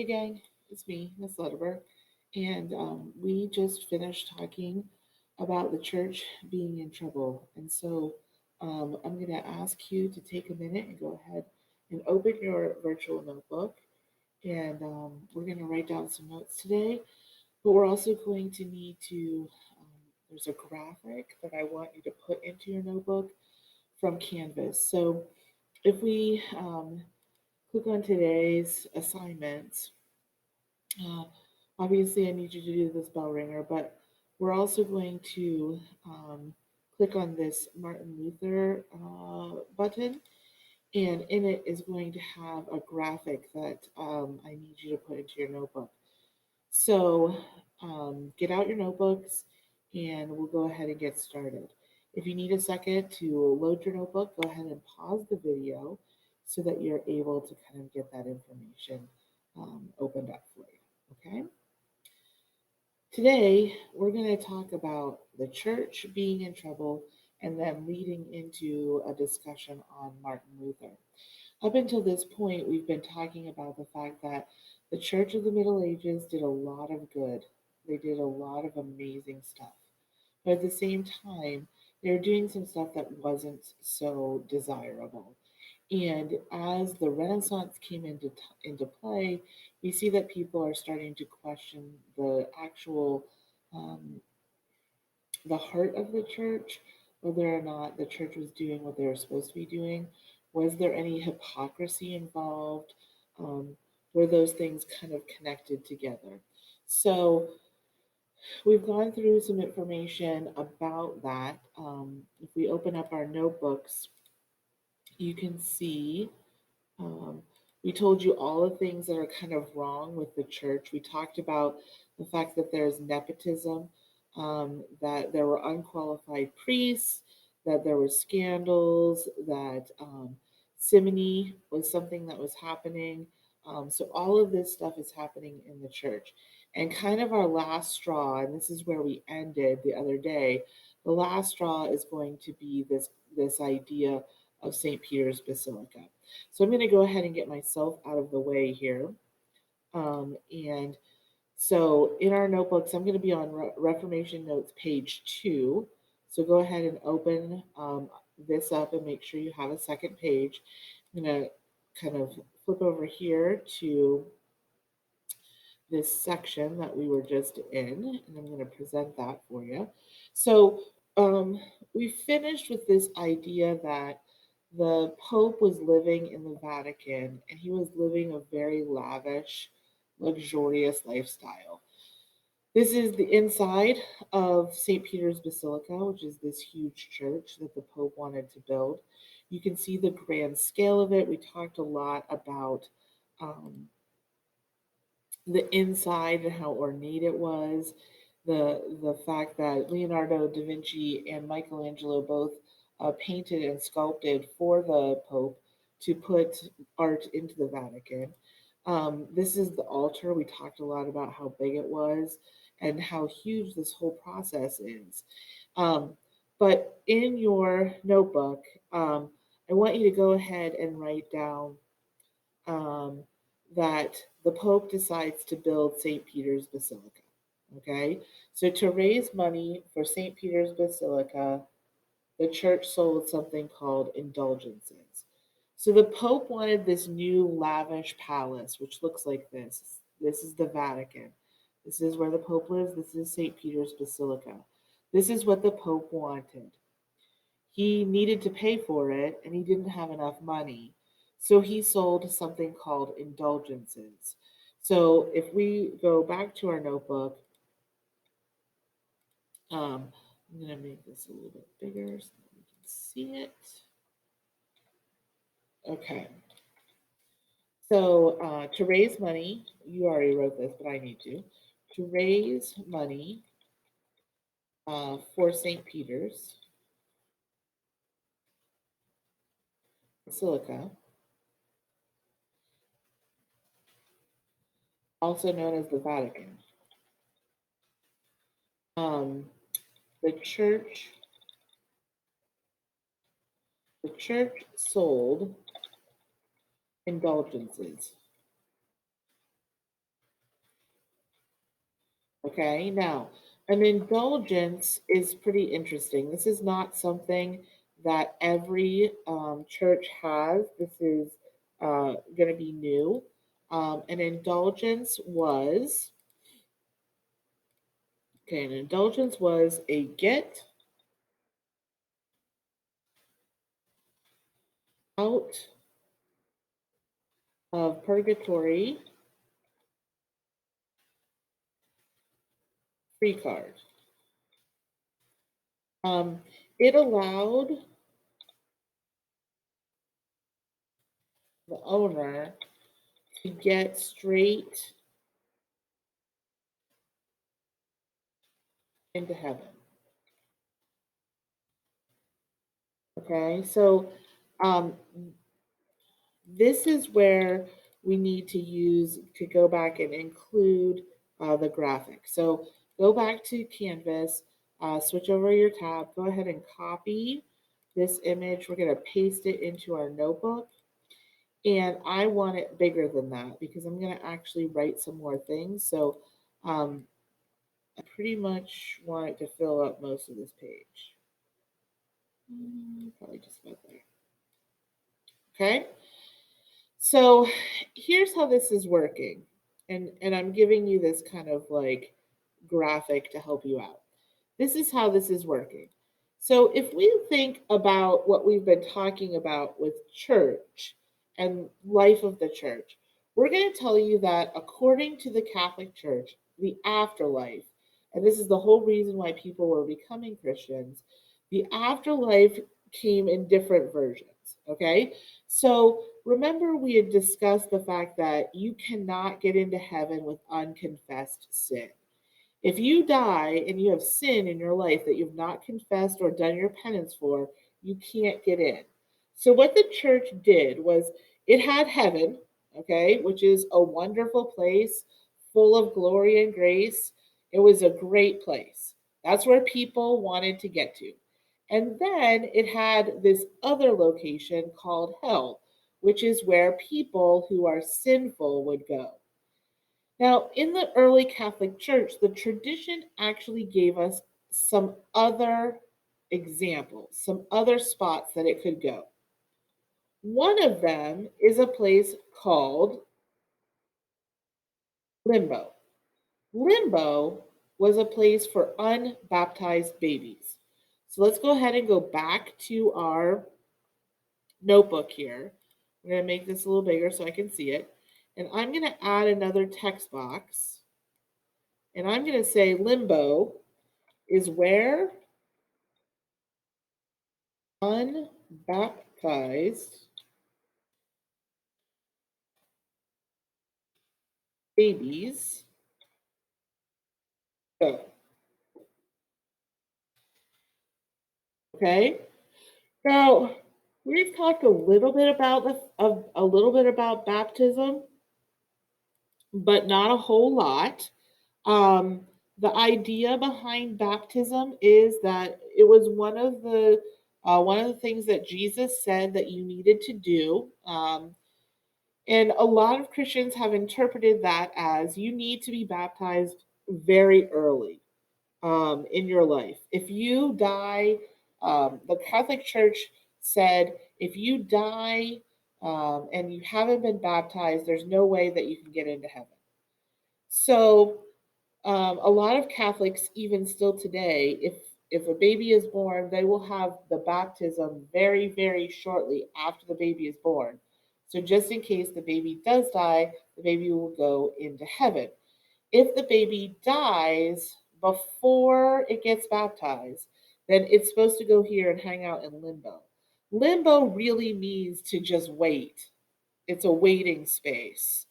Hey gang, it's me, Miss Lutterbur, and we just finished talking about the church being in trouble. And so I'm going to ask you to take a minute and go ahead and open your virtual notebook. And we're going to write down some notes today, but we're also going to need to, there's a graphic that I want you to put into your notebook from Canvas. So if we click on today's assignments, uh, obviously, I need you to do this bell ringer, but we're also going to click on this Martin Luther button, and in it is going to have a graphic that I need you to put into your notebook. So get out your notebooks and we'll go ahead and get started. If you need a second to load your notebook, go ahead and pause the video so that you're able to kind of get that information opened up for you. Okay? Today, we're going to talk about the church being in trouble and then leading into a discussion on Martin Luther. Up until this point, we've been talking about the fact that the church of the Middle Ages did a lot of good. They did a lot of amazing stuff. But at the same time, they were doing some stuff that wasn't so desirable. And as the Renaissance came into play, we see that people are starting to question the actual um, the heart of the church, whether or not the church was doing what they were supposed to be doing. Was there any hypocrisy involved? Um, were those things kind of connected together? So we've gone through some information about that. If we open up our notebooks, you can see um, we told you all the things that are kind of wrong with the church. We talked about the fact that there's nepotism, that there were unqualified priests, that there were scandals, that simony was something that was happening. So all of this stuff is happening in the church. And kind of our last straw, and this is where we ended the other day, the last straw is going to be this idea of St. Peter's Basilica. So I'm going to go ahead and get myself out of the way here. And so in our notebooks, I'm going to be on Reformation Notes page 2. So go ahead and open this up and make sure you have a second page. I'm going to kind of flip over here to this section that we were just in, and I'm going to present that for you. So we finished with this idea that the Pope was living in the Vatican and he was living a very lavish, luxurious lifestyle. This is the inside of St. Peter's Basilica, which is this huge church that the Pope wanted to build. You can see the grand scale of it. We talked a lot about um, the inside and how ornate it was, the fact that Leonardo da Vinci and Michelangelo both painted and sculpted for the Pope to put art into the Vatican. This is the altar. We talked a lot about how big it was and how huge this whole process is. Um, but in your notebook, I want you to go ahead and write down um, that the Pope decides to build St. Peter's Basilica. Okay, so to raise money for St. Peter's Basilica, the church sold something called indulgences. So the Pope wanted this new lavish palace, which looks like this. This is the Vatican. This is where the Pope lives. This is St. Peter's Basilica. This is what the Pope wanted. He needed to pay for it and he didn't have enough money. So he sold something called indulgences. So if we go back to our notebook, I'm going to make this a little bit bigger so that we can see it. Okay. So to raise money, you already wrote this, but I need to raise money for St. Peter's Basilica, also known as the Vatican. Um, the church The church sold indulgences. Okay, now an indulgence is pretty interesting. This is not something that every church has. This is going to be new. An indulgence was okay. An indulgence was a get out of purgatory free card. Um, it allowed the owner to get straight into heaven. Okay, so um, this is where we need to use to go back and include the graphic. So go back to Canvas, switch over your tab, go ahead and copy this image. We're going to paste it into our notebook. And I want it bigger than that because I'm going to actually write some more things. So um, I pretty much want it to fill up most of this page. Probably just about there. Okay. So here's how this is working. And I'm giving you this kind of like graphic to help you out. This is how this is working. So if we think about what we've been talking about with church and life of the church, we're going to tell you that according to the Catholic Church, the afterlife, and this is the whole reason why people were becoming Christians, the afterlife came in different versions. Okay. So remember, we had discussed the fact that you cannot get into heaven with unconfessed sin. If you die and you have sin in your life that you've not confessed or done your penance for, you can't get in. So, what the church did was it had heaven, okay, which is a wonderful place full of glory and grace. It was a great place. That's where people wanted to get to. And then it had this other location called hell, which is where people who are sinful would go. Now, in the early Catholic Church, the tradition actually gave us some other examples, some other spots that it could go. One of them is a place called limbo. Limbo was a place for unbaptized babies. So let's go ahead and go back to our notebook here. I'm going to make this a little bigger so I can see it. And I'm going to add another text box. And I'm going to say limbo is where unbaptized babies go. Okay. Now we've talked a little bit about a little bit about baptism, but not a whole lot. Um, the idea behind baptism is that it was one of the things that Jesus said that you needed to do. And a lot of Christians have interpreted that as you need to be baptized very early in your life. If you die, the Catholic Church said if you die and you haven't been baptized, there's no way that you can get into heaven. So a lot of Catholics, even still today, if a baby is born, they will have the baptism very, very shortly after the baby is born. So just in case the baby does die, the baby will go into heaven. If the baby dies before it gets baptized, then it's supposed to go here and hang out in limbo. Limbo really means to just wait. It's a waiting space.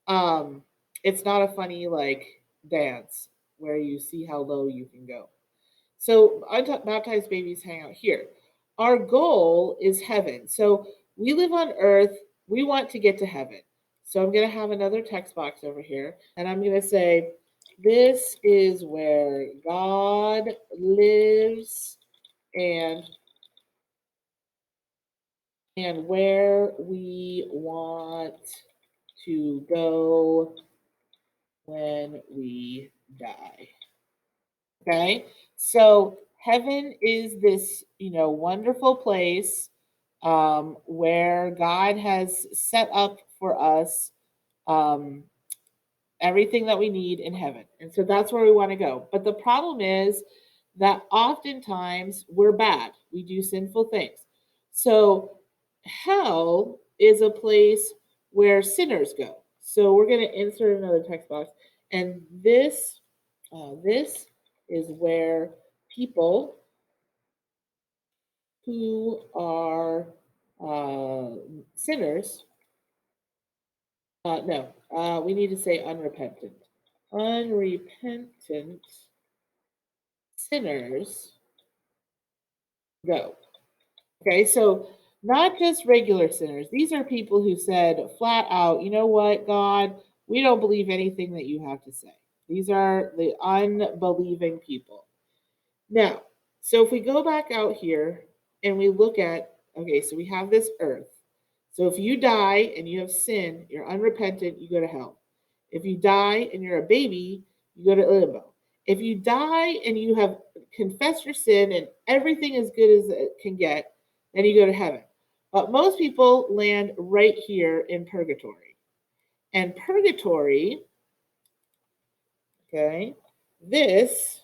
Um, it's not a funny like dance where you see how low you can go. So baptized babies hang out here. Our goal is heaven. So we live on earth. We want to get to heaven. So I'm going to have another text box over here. And I'm going to say, this is where God lives and where we want to go when we die. Okay, so heaven is this, wonderful place where God has set up for us um, everything that we need in heaven. And so that's where we want to go. But the problem is that oftentimes we're bad, we do sinful things. So hell is a place where sinners go. So we're going to insert another text box. And this is where people who are uh, sinners, no, we need to say unrepentant. Unrepentant sinners go. Okay, so not just regular sinners. These are people who said flat out, you know what, God, we don't believe anything that you have to say. These are the unbelieving people. Now, so if we go back out here and we look at, okay, so we have this earth. So if you die and you have sin, you're unrepentant, you go to hell. If you die and you're a baby, you go to limbo. If you die and you have confessed your sin and everything is good as it can get, then you go to heaven. But most people land right here in purgatory. And purgatory, okay, this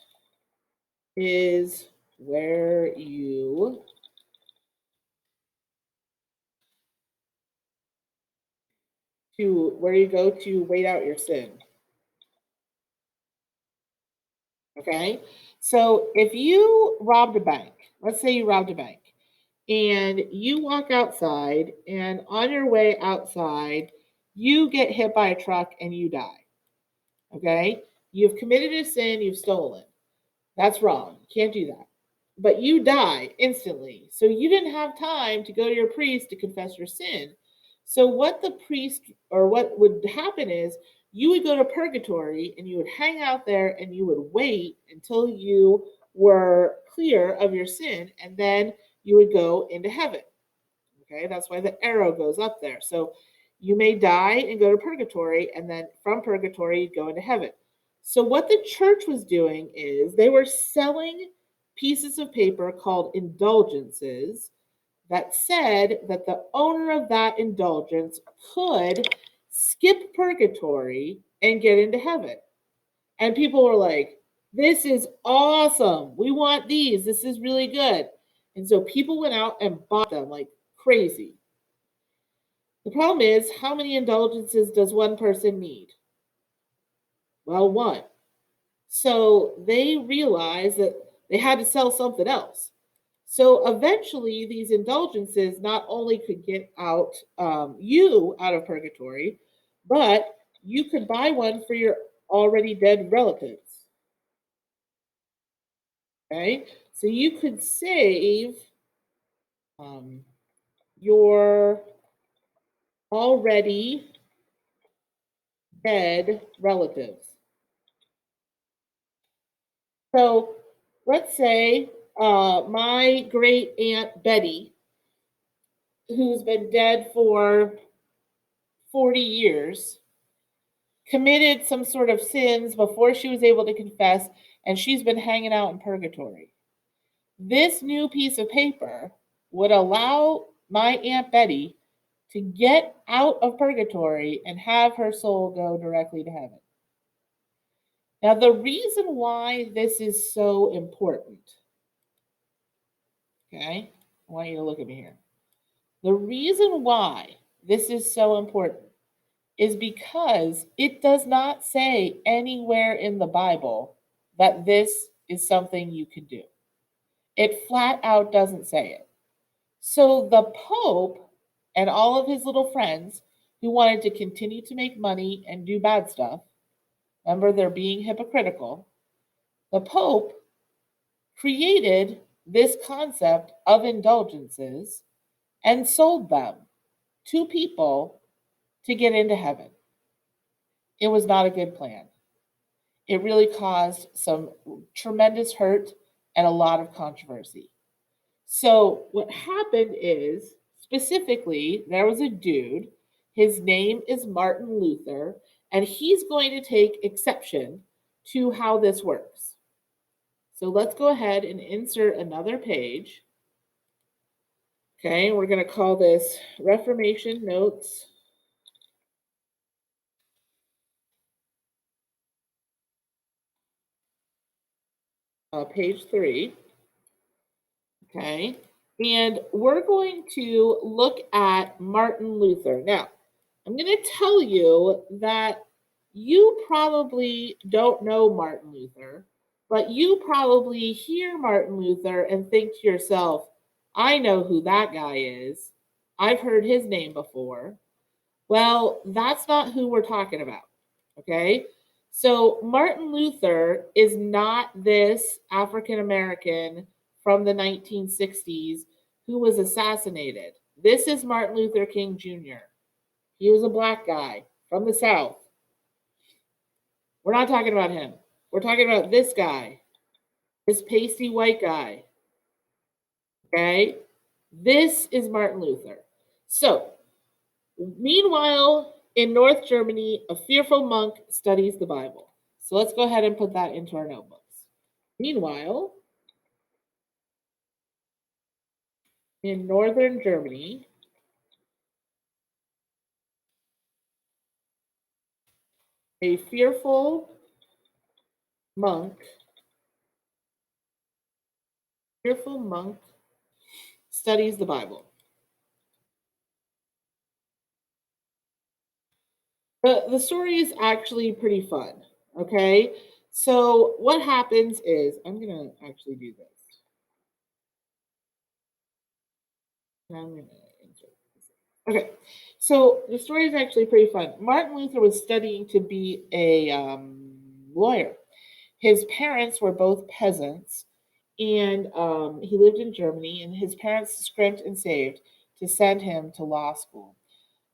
is where you go to wait out your sin. Okay? So if you robbed a bank, let's say you robbed a bank, and you walk outside, and on your way outside, you get hit by a truck and you die. Okay? You've committed a sin, you've stolen. That's wrong. You can't do that. But you die instantly. So you didn't have time to go to your priest to confess your sin. So what the priest or what would happen is you would go to purgatory and you would hang out there and you would wait until you were clear of your sin, and then you would go into heaven. Okay, that's why the arrow goes up there. So you may die and go to purgatory, and then from purgatory, you go into heaven. So what the church was doing is they were selling pieces of paper called indulgences that said that the owner of that indulgence could skip purgatory and get into heaven. And people were like, this is awesome. We want these. This is really good. And so people went out and bought them like crazy. The problem is, how many indulgences does one person need? Well, one. So they realized that they had to sell something else. So eventually, these indulgences not only could get you out of purgatory, but you could buy one for your already dead relatives. Okay, so you could save um, your already dead relatives. So let's say my great aunt Betty, who's been dead for 40 years, committed some sort of sins before she was able to confess, and she's been hanging out in purgatory. This new piece of paper would allow my Aunt Betty to get out of purgatory and have her soul go directly to heaven. Now, the reason why this is so important, okay, I want you to look at me here. The reason why this is so important is because it does not say anywhere in the Bible that this is something you can do. It flat out doesn't say it. So the Pope and all of his little friends who wanted to continue to make money and do bad stuff, remember they're being hypocritical, the Pope created this concept of indulgences and sold them to people to get into heaven. It was not a good plan. It really caused some tremendous hurt and a lot of controversy. So, what happened is specifically, there was a dude, his name is Martin Luther, And he's going to take exception to how this works. So let's go ahead and insert another page. Okay, we're going to call this Reformation Notes. Page 3. Okay, and we're going to look at Martin Luther. Now, I'm going to tell you that you probably don't know Martin Luther, but you probably hear Martin Luther and think to yourself, I know who that guy is. I've heard his name before. Well, that's not who we're talking about. Okay. So Martin Luther is not this African American from the 1960s who was assassinated. This is Martin Luther King Jr. He was a black guy from the South. We're not talking about him. We're talking about this guy, this pasty white guy. Okay. This is Martin Luther. So, meanwhile, in North Germany, a fearful monk studies the Bible. So let's go ahead and put that into our notebooks. Meanwhile, in northern Germany, a monk, fearful monk studies the Bible. The story is actually pretty fun. Okay, so what happens is I'm gonna actually do this. I'm gonna insert this. Okay, so the story is actually pretty fun. Martin Luther was studying to be a lawyer. His parents were both peasants, and he lived in Germany. And his parents scrimped and saved to send him to law school.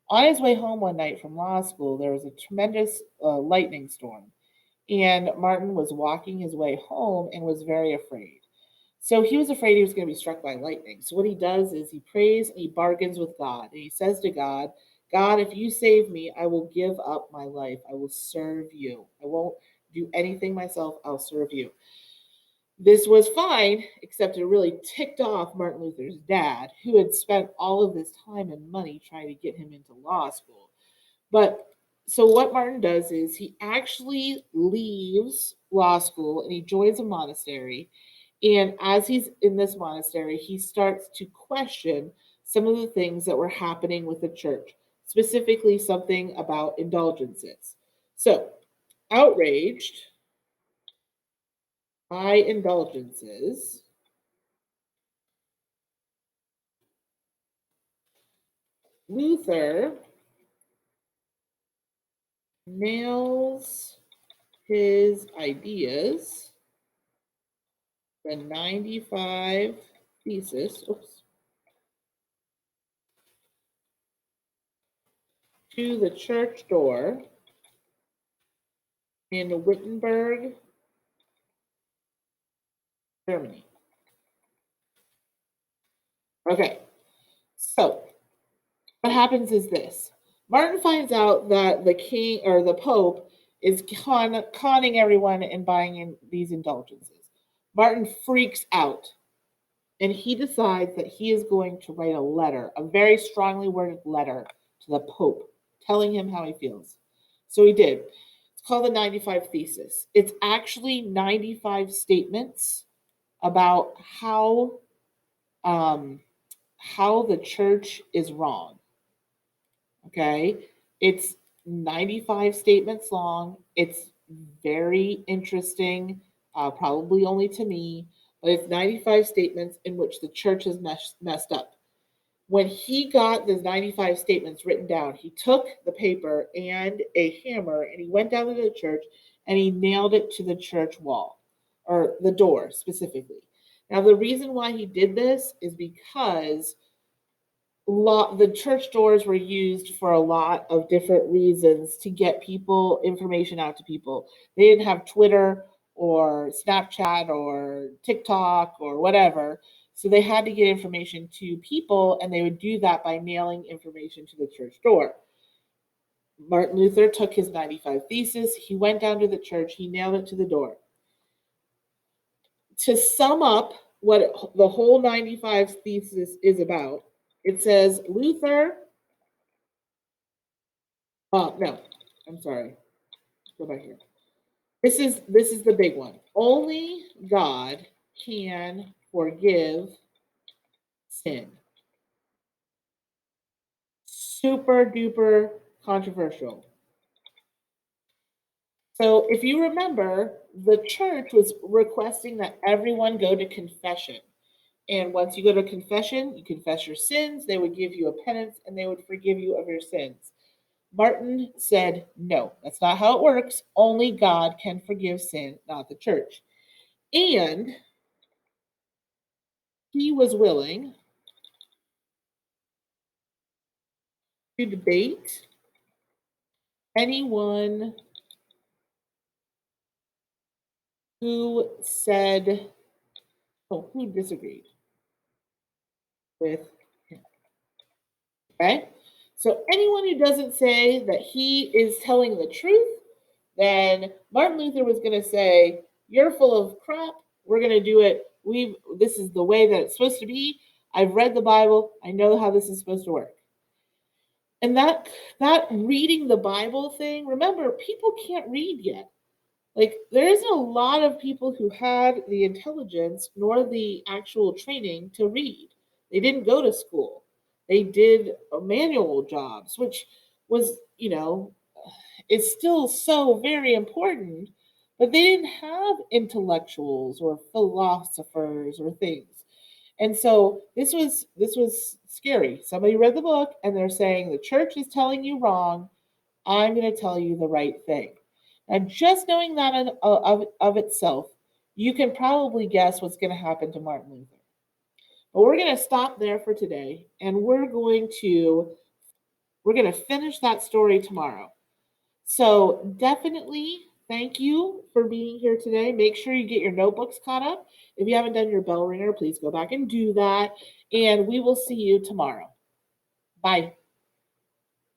On his way home one night from law school, there was a tremendous lightning storm, and Martin was walking his way home and was very afraid. So he was afraid he was going to be struck by lightning. So what he does is he prays and he bargains with God. And he says to God, God, if you save me, I will give up my life. I will serve you. I won't do anything myself. I'll serve you. This was fine, except it really ticked off Martin Luther's dad, who had spent all of this time and money trying to get him into law school. But so what Martin does is he actually leaves law school and he joins a monastery. And as he's in this monastery, he starts to question some of the things that were happening with the church, specifically something about indulgences. So, outraged by indulgences, Luther nails his ideas, the 95 thesis, to the church door in Wittenberg, Germany. Okay, so what happens is this. Martin finds out that the king or the pope is conning everyone and buying in these indulgences. Martin freaks out and he decides that he is going to write a letter, a very strongly worded letter to the pope, telling him how he feels. So he did. It's called the 95 Thesis. It's actually 95 statements about um, how the church is wrong. Okay. It's 95 statements long. It's very interesting, probably only to me, but it's 95 statements in which the church has messed up. When he got the 95 statements written down, he took the paper and a hammer and he went down to the church and he nailed it to the church wall or the door specifically. Now, the reason why he did this is because the church doors were used for a lot of different reasons to get people information out to people. They didn't have Twitter or Snapchat or TikTok or whatever. So they had to get information to people, and they would do that by nailing information to the church door. Martin Luther took his 95 Thesis, he went down to the church, he nailed it to the door. To sum up what the whole 95 Thesis is about, it says Luther, no, I'm sorry, go back here. This is the big one. Only God can forgive sin. Super duper controversial. So if you remember, the church was requesting that everyone go to confession. And once you go to confession, you confess your sins, they would give you a penance and they would forgive you of your sins. Martin said, no, that's not how it works. Only God can forgive sin, not the church. And he was willing to debate anyone who said, who disagreed with him. Okay? So anyone who doesn't say that he is telling the truth, then Martin Luther was going to say, you're full of crap. We're going to do it. This is the way that it's supposed to be. I've read the Bible. I know how this is supposed to work. And that reading the Bible thing, remember, people can't read yet. Like, there isn't a lot of people who had the intelligence nor the actual training to read. They didn't go to school. They did manual jobs, which was, is still so very important, but they didn't have intellectuals or philosophers or things. And so this was scary. Somebody read the book and they're saying the church is telling you wrong. I'm going to tell you the right thing. And just knowing that of itself, you can probably guess what's going to happen to Martin Luther. But we're going to stop there for today, and we're going to finish that story tomorrow. So definitely thank you for being here today. Make sure you get your notebooks caught up. If you haven't done your bell ringer, please go back and do that. And we will see you tomorrow. Bye.